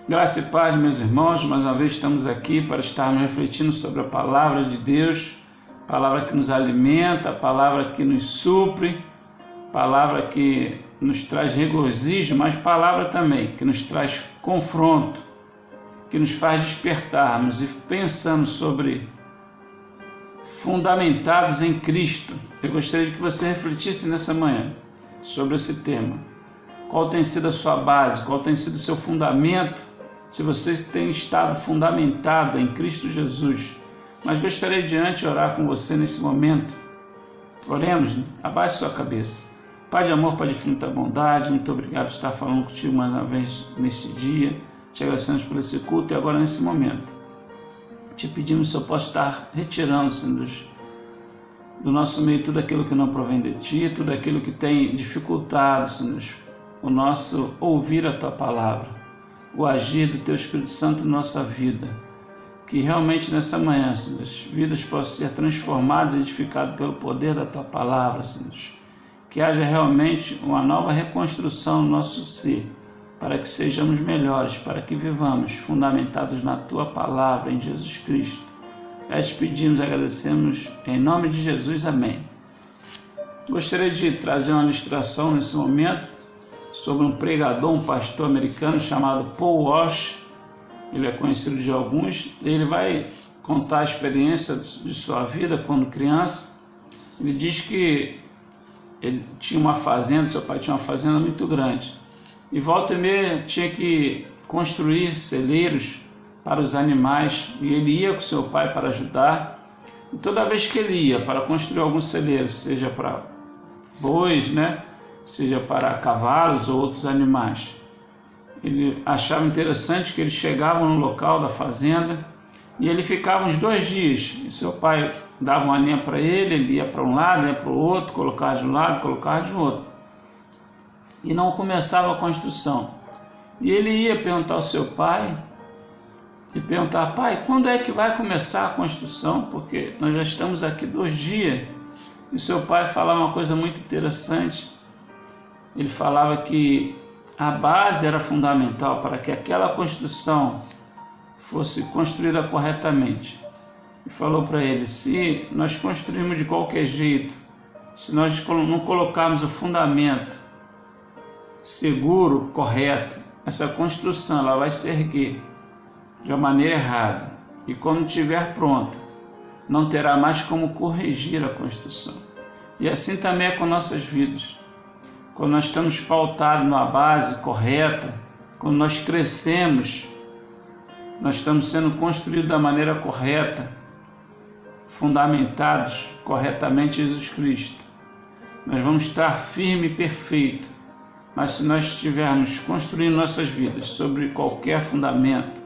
Graça e paz, meus irmãos, mais uma vez estamos aqui para estarmos refletindo sobre a palavra de Deus, palavra que nos alimenta, palavra que nos supre, palavra que nos traz regozijo, mas palavra também que nos traz confronto, que nos faz despertarmos e pensamos sobre fundamentados em Cristo. Eu gostaria que você refletisse nessa manhã sobre esse tema. Qual tem sido a sua base, qual tem sido o seu fundamento, se você tem estado fundamentado em Cristo Jesus. Mas gostaria de antes orar com você nesse momento. Oremos, abaixe sua cabeça. Pai de amor, Pai de infinita bondade, muito obrigado por estar falando contigo mais uma vez neste dia. Te agradecemos por esse culto e agora nesse momento. Te pedimos se eu posso estar retirando, Senhor, do nosso meio tudo aquilo que não provém de Ti, tudo aquilo que tem dificultado, Senhor, o nosso ouvir a Tua palavra, o agir do Teu Espírito Santo na nossa vida. Que realmente nessa manhã, Senhor, as vidas possam ser transformadas e edificadas pelo poder da Tua palavra, Senhor. Que haja realmente uma nova reconstrução no nosso ser, para que sejamos melhores, para que vivamos fundamentados na Tua palavra, em Jesus Cristo. Nós pedimos, agradecemos, em nome de Jesus, amém. Gostaria de trazer uma ilustração nesse momento sobre um pregador, um pastor americano chamado Paul Walsh. Ele é conhecido de alguns. Ele vai contar a experiência de sua vida quando criança. Ele diz que ele tinha uma fazenda, seu pai tinha uma fazenda muito grande. E volta e meia tinha que construir celeiros para os animais. E ele ia com seu pai para ajudar. E toda vez que ele ia para construir algum celeiro, seja para bois, seja para cavalos ou outros animais, ele achava interessante que eles chegavam no local da fazenda e ele ficava uns 2 dias. E seu pai dava uma linha para ele, ele ia para um lado, ia para o outro, colocava de um lado, colocava de outro. E não começava a construção. E ele ia perguntar ao seu pai, e perguntar: pai, quando é que vai começar a construção? Porque nós já estamos aqui 2 dias. E seu pai falava uma coisa muito interessante. Ele falava que a base era fundamental para que aquela construção fosse construída corretamente. E falou para ele: se nós construirmos de qualquer jeito, se nós não colocarmos o fundamento seguro, correto, essa construção ela vai se erguer de uma maneira errada. E quando estiver pronta, não terá mais como corrigir a construção. E assim também é com nossas vidas. Quando nós estamos pautados numa base correta, quando nós crescemos, nós estamos sendo construídos da maneira correta, fundamentados corretamente em Jesus Cristo. Nós vamos estar firme e perfeito. Mas se nós estivermos construindo nossas vidas sobre qualquer fundamento,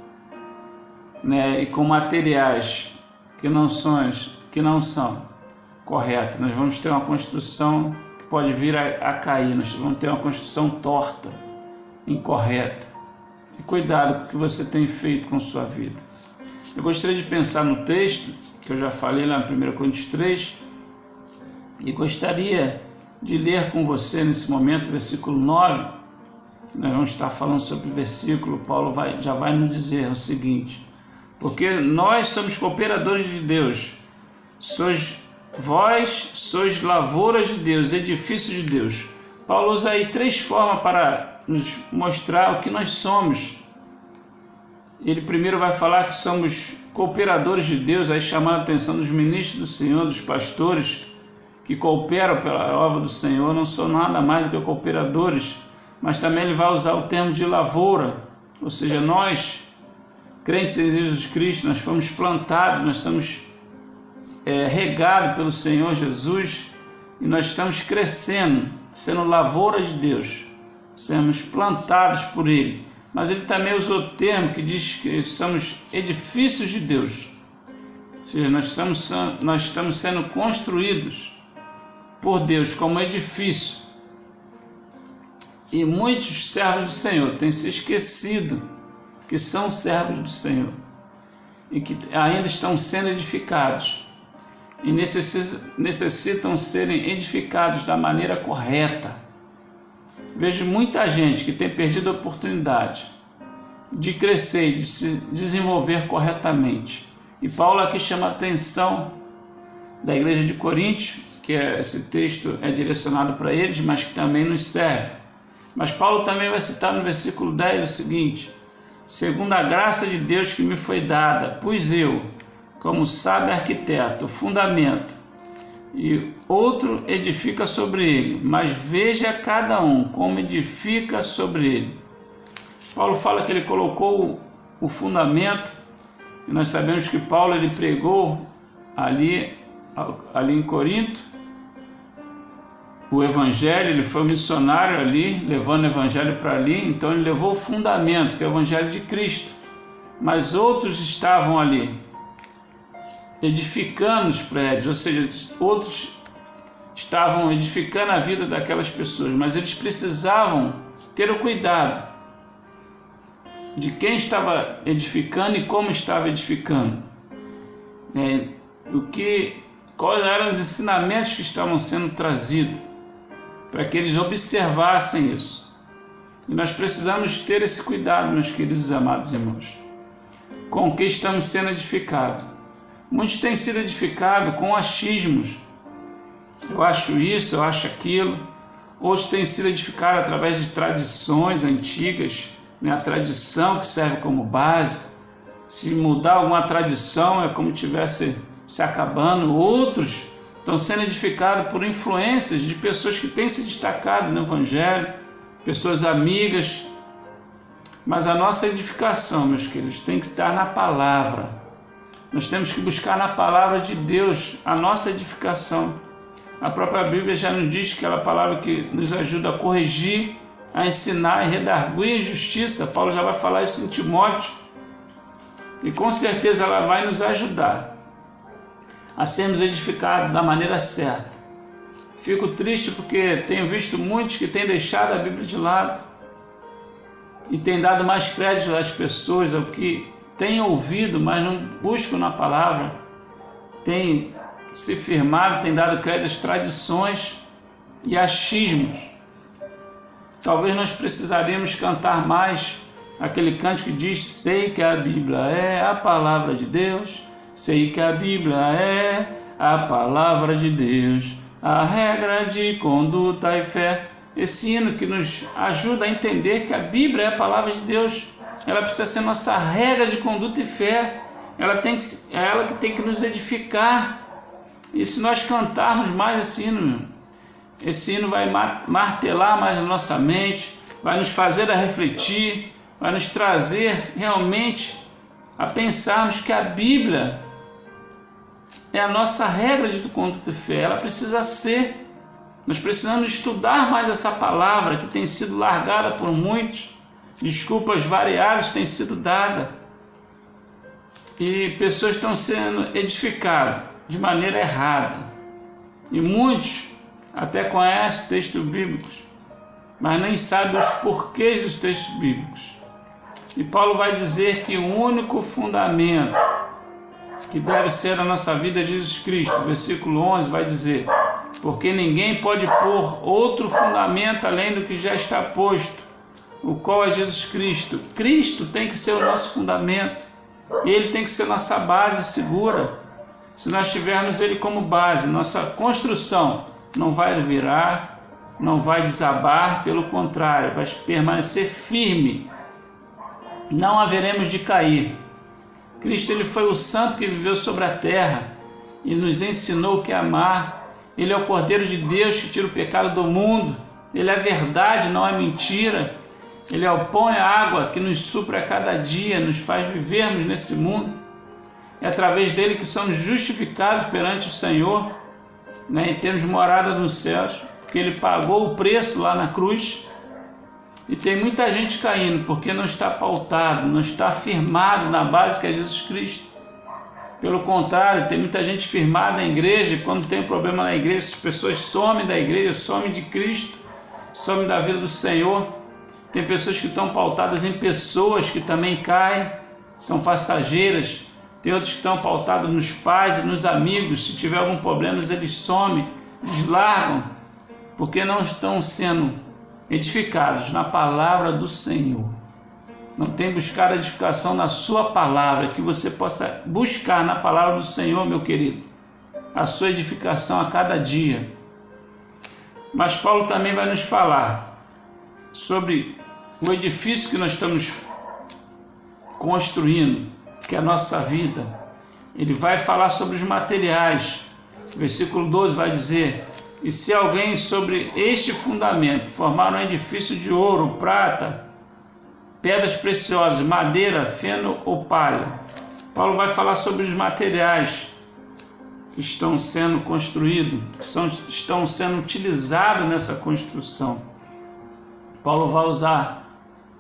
e com materiais que não são corretos, nós vamos ter uma construção que pode vir a cair, nós vamos ter uma construção torta, incorreta. E cuidado com o que você tem feito com sua vida. Eu gostaria de pensar no texto, que eu já falei lá no 1 Coríntios 3, e gostaria de ler com você nesse momento, versículo 9. Nós vamos estar falando sobre o versículo. Paulo já vai nos dizer o seguinte: porque nós somos cooperadores de Deus, vós sois lavouras de Deus, edifícios de Deus. Paulo usa aí 3 formas para nos mostrar o que nós somos. Ele primeiro vai falar que somos cooperadores de Deus, aí chamando a atenção dos ministros do Senhor, dos pastores que cooperam pela obra do Senhor, não são nada mais do que cooperadores. Mas também ele vai usar o termo de lavoura, ou seja, nós, crentes em Jesus Cristo, nós fomos plantados, nós somos regados pelo Senhor Jesus e nós estamos crescendo, sendo lavoura de Deus, sermos plantados por Ele. Mas ele também usou o termo que diz que somos edifícios de Deus, ou seja, nós estamos sendo construídos por Deus como edifício. E muitos servos do Senhor têm se esquecido que são servos do Senhor e que ainda estão sendo edificados e necessitam serem edificados da maneira correta. Vejo muita gente que tem perdido a oportunidade de crescer e de se desenvolver corretamente. E Paulo aqui chama a atenção da igreja de Coríntios, que esse texto é direcionado para eles, mas que também nos serve. Mas Paulo também vai citar no versículo 10 o seguinte: segundo a graça de Deus que me foi dada, pus eu, como sábio arquiteto, o fundamento, e outro edifica sobre ele, mas veja cada um como edifica sobre ele. Paulo fala que ele colocou o fundamento, e nós sabemos que Paulo ele pregou ali em Corinto o evangelho, ele foi um missionário ali, levando o evangelho para ali, então ele levou o fundamento, que é o evangelho de Cristo, mas outros estavam ali edificando os prédios, ou seja, outros estavam edificando a vida daquelas pessoas, mas eles precisavam ter o cuidado de quem estava edificando e como estava edificando, quais eram os ensinamentos que estavam sendo trazidos, para que eles observassem isso. E nós precisamos ter esse cuidado, meus queridos e amados irmãos, com o que estamos sendo edificados. Muitos têm sido edificados com achismos. Eu acho isso, eu acho aquilo. Outros têm sido edificados através de tradições antigas, a tradição que serve como base. Se mudar alguma tradição é como tivesse se acabando. Outros estão sendo edificados por influências de pessoas que têm se destacado no Evangelho, pessoas amigas. Mas a nossa edificação, meus queridos, tem que estar na palavra. Nós temos que buscar na palavra de Deus a nossa edificação. A própria Bíblia já nos diz que ela é a palavra que nos ajuda a corrigir, a ensinar e redarguir a justiça. Paulo já vai falar isso em Timóteo. E com certeza ela vai nos ajudar a sermos edificados da maneira certa. Fico triste porque tenho visto muitos que têm deixado a Bíblia de lado e têm dado mais crédito às pessoas, ao que têm ouvido, mas não buscam na palavra, têm se firmado, têm dado crédito às tradições e achismos. Talvez nós precisaríamos cantar mais aquele cântico que diz: sei que a Bíblia é a palavra de Deus, sei que a Bíblia é a palavra de Deus, a regra de conduta e fé. Esse hino que nos ajuda a entender que a Bíblia é a palavra de Deus, ela precisa ser nossa regra de conduta e fé, é ela que tem que nos edificar. E se nós cantarmos mais esse hino vai martelar mais na nossa mente, vai nos fazer a refletir, vai nos trazer realmente a pensarmos que a Bíblia é a nossa regra de conduta e fé. Ela precisa ser. Nós precisamos estudar mais essa palavra que tem sido largada por muitos. Desculpas variadas têm sido dadas. E pessoas estão sendo edificadas de maneira errada. E muitos até conhecem textos bíblicos, mas nem sabem os porquês dos textos bíblicos. E Paulo vai dizer que o único fundamento que deve ser a nossa vida é Jesus Cristo. Versículo 11 vai dizer: porque ninguém pode pôr outro fundamento além do que já está posto, o qual é Jesus Cristo. Cristo tem que ser o nosso fundamento, ele tem que ser nossa base segura. Se nós tivermos ele como base, nossa construção não vai virar, não vai desabar, pelo contrário, vai permanecer firme, não haveremos de cair. Cristo ele foi o santo que viveu sobre a terra e nos ensinou o que é amar. Ele é o Cordeiro de Deus que tira o pecado do mundo. Ele é a verdade, não é mentira. Ele é o pão e a água que nos supre a cada dia, nos faz vivermos nesse mundo. É através dele que somos justificados perante o Senhor, e temos morada nos céus, porque ele pagou o preço lá na cruz. E tem muita gente caindo porque não está pautado, não está firmado na base que é Jesus Cristo. Pelo contrário, tem muita gente firmada na igreja, e quando tem um problema na igreja, as pessoas somem da igreja, somem de Cristo, somem da vida do Senhor. Tem pessoas que estão pautadas em pessoas que também caem, são passageiras. Tem outros que estão pautados nos pais e nos amigos. Se tiver algum problema, eles somem, eles largam, porque não estão sendo edificados na palavra do Senhor. não tem buscado edificação na sua palavra, que você possa buscar na palavra do Senhor, meu querido, a sua edificação a cada dia. Mas Paulo também vai nos falar sobre o edifício que nós estamos construindo, que é a nossa vida. Ele vai falar sobre os materiais. O versículo 12 vai dizer: e se alguém sobre este fundamento formar um edifício de ouro, prata, pedras preciosas, madeira, feno ou palha. Paulo vai falar sobre os materiais que estão sendo construídos, que estão sendo utilizados nessa construção. Paulo vai usar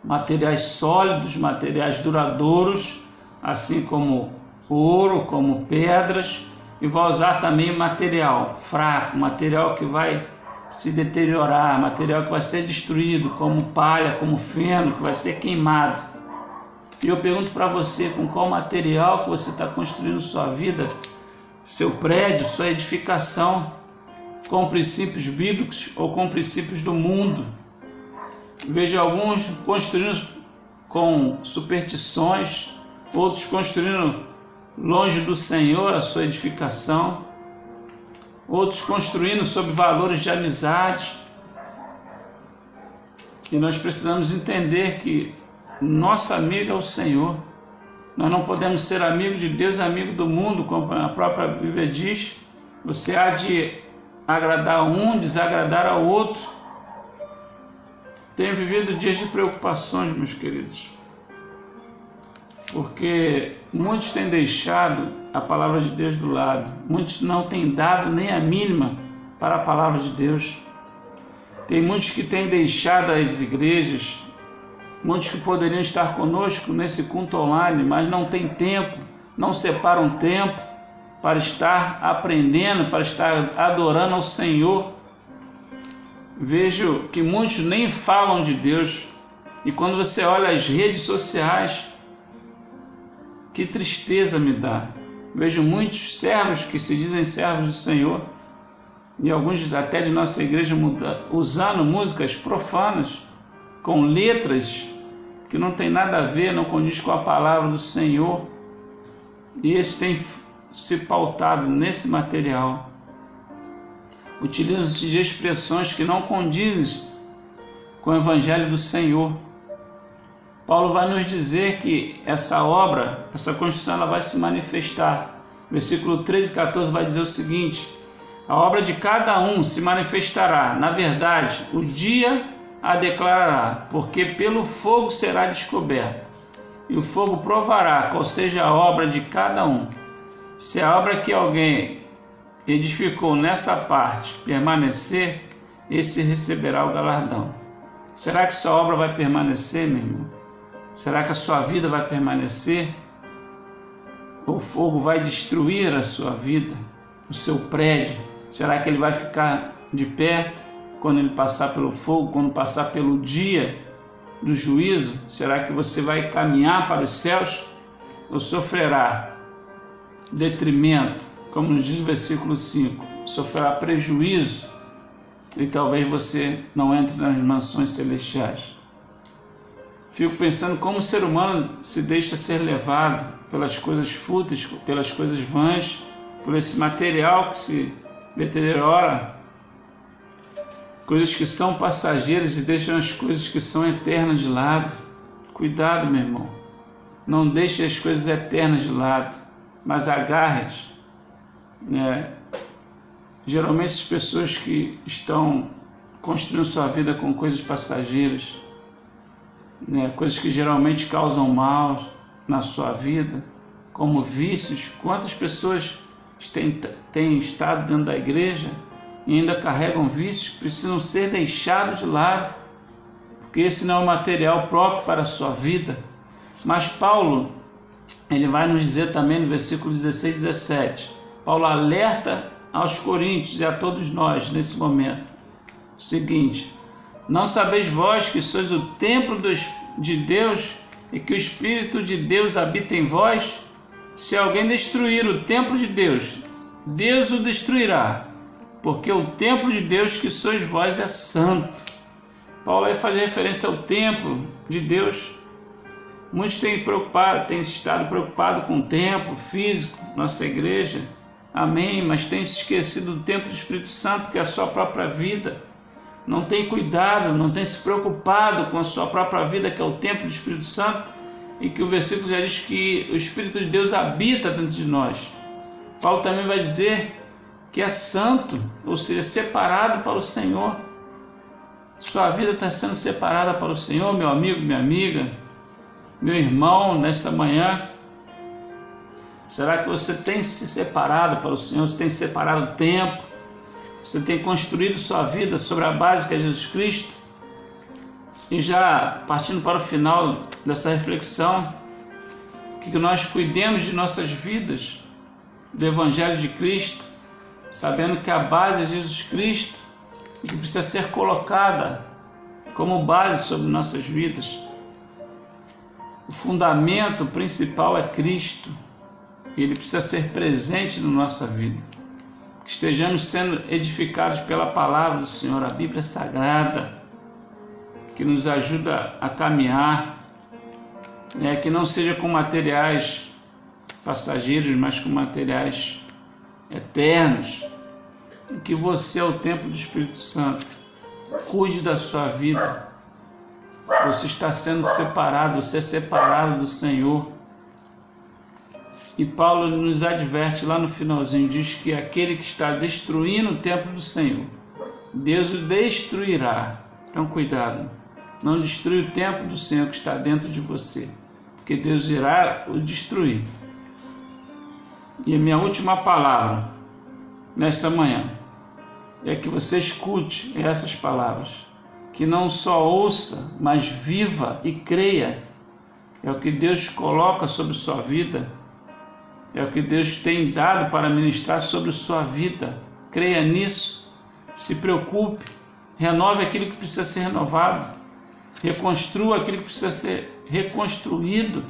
materiais sólidos, materiais duradouros, assim como ouro, como pedras, e vai usar também material fraco, material que vai se deteriorar, material que vai ser destruído, como palha, como feno, que vai ser queimado. E eu pergunto para você, com qual material que você está construindo sua vida, seu prédio, sua edificação, com princípios bíblicos ou com princípios do mundo? Vejo alguns construindo com superstições, outros construindo longe do Senhor a sua edificação, outros construindo sobre valores de amizade. E nós precisamos entender que nosso amigo é o Senhor. Nós não podemos ser amigo de Deus, amigo do mundo, como a própria Bíblia diz. Você há de agradar a um, desagradar ao outro. Tenho vivido dias de preocupações, meus queridos, porque muitos têm deixado a palavra de Deus do lado, muitos não têm dado nem a mínima para a palavra de Deus. Tem muitos que têm deixado as igrejas, muitos que poderiam estar conosco nesse culto online, mas não têm tempo, não separam tempo para estar aprendendo, para estar adorando ao Senhor. Vejo que muitos nem falam de Deus, e quando você olha as redes sociais, que tristeza me dá. Vejo muitos servos que se dizem servos do Senhor, e alguns até de nossa igreja usando músicas profanas, com letras que não tem nada a ver, não condiz com a palavra do Senhor, e eles têm se pautado nesse material. Utilizam-se de expressões que não condizem com o Evangelho do Senhor. Paulo vai nos dizer que essa obra, essa construção, ela vai se manifestar. Versículo 13 e 14 vai dizer o seguinte: a obra de cada um se manifestará, na verdade, o dia a declarará, porque pelo fogo será descoberto, e o fogo provará qual seja a obra de cada um. Se a obra que alguém edificou nessa parte permanecer, esse receberá o galardão. Será que sua obra vai permanecer, meu irmão? Será que a sua vida vai permanecer? O fogo vai destruir a sua vida, o seu prédio? Será que ele vai ficar de pé quando ele passar pelo fogo, quando passar pelo dia do juízo? Será que você vai caminhar para os céus ou sofrerá detrimento, como nos diz o versículo 5, sofrerá prejuízo e talvez você não entre nas mansões celestiais? Fico pensando como o ser humano se deixa ser levado pelas coisas fúteis, pelas coisas vãs, por esse material que se deteriora, coisas que são passageiras e deixam as coisas que são eternas de lado. Cuidado, meu irmão, não deixe as coisas eternas de lado, mas agarre-te. Geralmente as pessoas que estão construindo sua vida com coisas passageiras, coisas que geralmente causam mal na sua vida, como vícios. Quantas pessoas têm estado dentro da igreja e ainda carregam vícios, precisam ser deixados de lado, porque esse não é um material próprio para a sua vida. Mas Paulo, ele vai nos dizer também no versículo 16 e 17, Paulo alerta aos coríntios e a todos nós nesse momento o seguinte: não sabeis vós que sois o templo de Deus e que o Espírito de Deus habita em vós? Se alguém destruir o templo de Deus, Deus o destruirá, porque o templo de Deus que sois vós é santo. Paulo vai fazer referência ao templo de Deus, Muitos têm estado preocupados com o templo físico, nossa igreja, amém, mas têm se esquecido do templo do Espírito Santo, que é a sua própria vida. Não tem cuidado, não tem se preocupado com a sua própria vida, que é o templo do Espírito Santo, e que o versículo já diz que o Espírito de Deus habita dentro de nós. Paulo também vai dizer que é santo, ou seja, separado para o Senhor. Sua vida está sendo separada para o Senhor, meu amigo, minha amiga, meu irmão, nessa manhã. Será que você tem se separado para o Senhor? Você tem separado o tempo? Você tem construído sua vida sobre a base que é Jesus Cristo? E já partindo para o final dessa reflexão, que nós cuidemos de nossas vidas, do Evangelho de Cristo, sabendo que a base é Jesus Cristo e que precisa ser colocada como base sobre nossas vidas. O fundamento principal é Cristo e Ele precisa ser presente na nossa vida. Que estejamos sendo edificados pela palavra do Senhor, a Bíblia Sagrada, que nos ajuda a caminhar, que não seja com materiais passageiros, mas com materiais eternos, e que você é o templo do Espírito Santo. Cuide da sua vida. Você está sendo separado, você é separado do Senhor. E Paulo nos adverte lá no finalzinho, diz que aquele que está destruindo o templo do Senhor, Deus o destruirá. Então cuidado, não destrua o templo do Senhor que está dentro de você, porque Deus irá o destruir. E a minha última palavra nesta manhã é que você escute essas palavras, que não só ouça, mas viva e creia. É o que Deus coloca sobre sua vida, é o que Deus tem dado para ministrar sobre sua vida. Creia nisso, se preocupe, renove aquilo que precisa ser renovado, reconstrua aquilo que precisa ser reconstruído,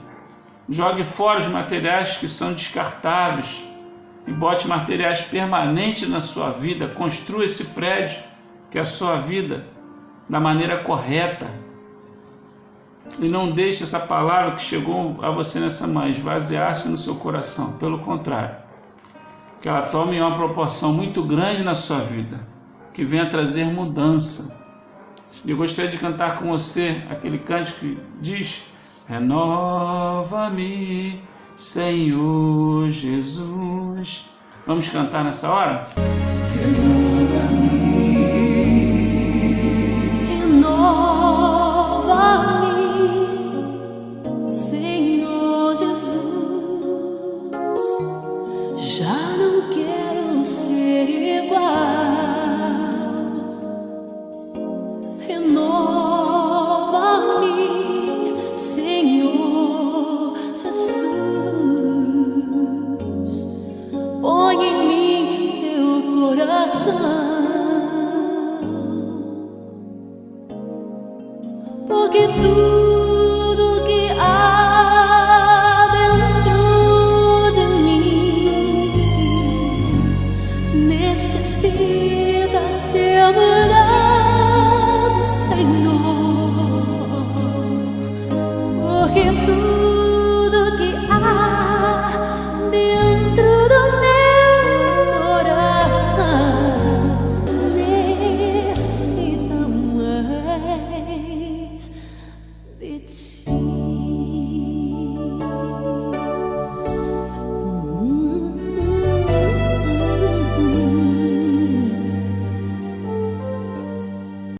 jogue fora os materiais que são descartáveis e bote materiais permanentes na sua vida. Construa esse prédio que é a sua vida da maneira correta. E não deixe essa palavra que chegou a você nessa manhã esvaziar-se no seu coração. Pelo contrário, que ela tome uma proporção muito grande na sua vida, que venha trazer mudança. Eu gostaria de cantar com você aquele cântico que diz: renova-me, Senhor Jesus. Vamos cantar nessa hora?